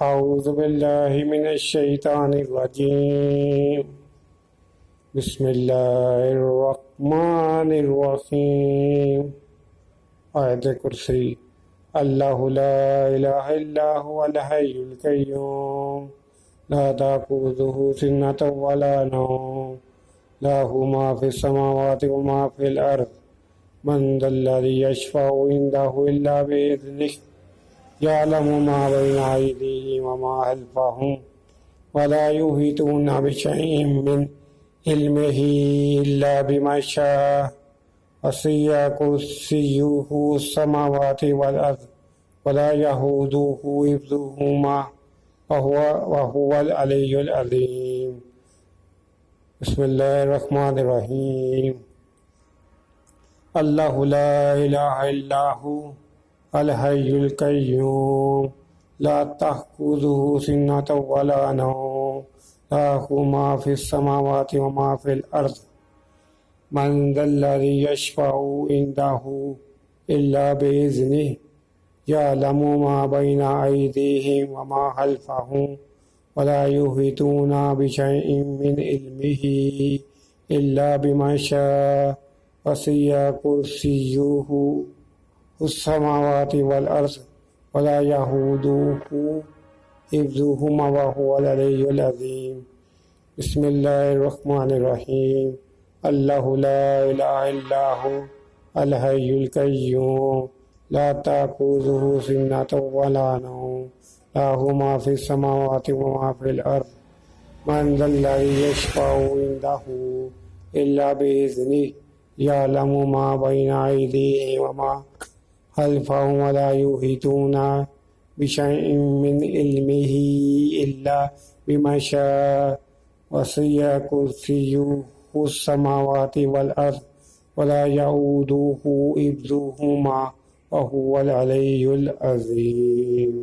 أعوذ بالله من الشيطان الرجيم بسم الله الرحمن الرحيم آية कुर्सी अल्लाह ला इलाहा इल्ला हुवल हय्युल कय्यूम ला ताखुज़ुहु सिन्नतुन वला नौम लहु मा फिस समावाति व मा फिल अर्ज़ मन ज़ल्लज़ी यशफ़अु इंदहु इल्ला बिइज़निहि यअलमु मा बैना अयदीहिम व मा खल्फ़हुम वला युहीतूना बिशैइन मिन इल्मिहि इल्ला बिमा शाअ वसिअ कुर्सियुहु अस्समावाति वल अर्ज़ वला यऊदुहु हिफ्ज़ुहुमा वहुवल अलिय्युल अज़ीम। बिस्मिल्लाहिर रहमानिर रहीम। अल्लाहु ला इलाहा इल्ला हु अल हय्युल कय्यूम ला ताखुज़ुहु सिन्नतुन वला नौम लहु मा फिस समावाति व मा फिल अर्ज़ मन ज़ल्लज़ी यशफ़अु इंदहु इल्ला बिइज़निहि यअलमु मा बैना अयदीहिम व मा खल्फ़हुम वला युहीतूना बिशैइन मिन इल्मिहि इल्ला बिमा शाअ वसिअ कुर्सियुहु अस्समावाति वल अर्ज़ वला यऊदुहु हिफ्ज़ुहुमा वहुवल अलिय्युल अज़ीम। बिस्मिल्लाहिर रहमानिर रहीम। अल्लाहु ला इलाहा इल्ला हु अल हय्युल कय्यूम ला ताखुज़ुहु सिन्नतुन वला नौम लहु मा फिस समावाति व मा फिल अर्ज़ मन ज़ल्लज़ी यशफ़अु इंदहु इल्ला बिइज़निहि यअलमु मा बैना अयदीहिम व मा खल्फ़हुम वला युहीतूना बिशैइन मिन इल्मिहि इल्ला बिमा शाअ वसिअ कुर्सियुहु अस्समावाति वल अर्ज़ वला यऊदुहु हिफ्ज़ुहुमा वहुवल अलिय्युल अज़ीम।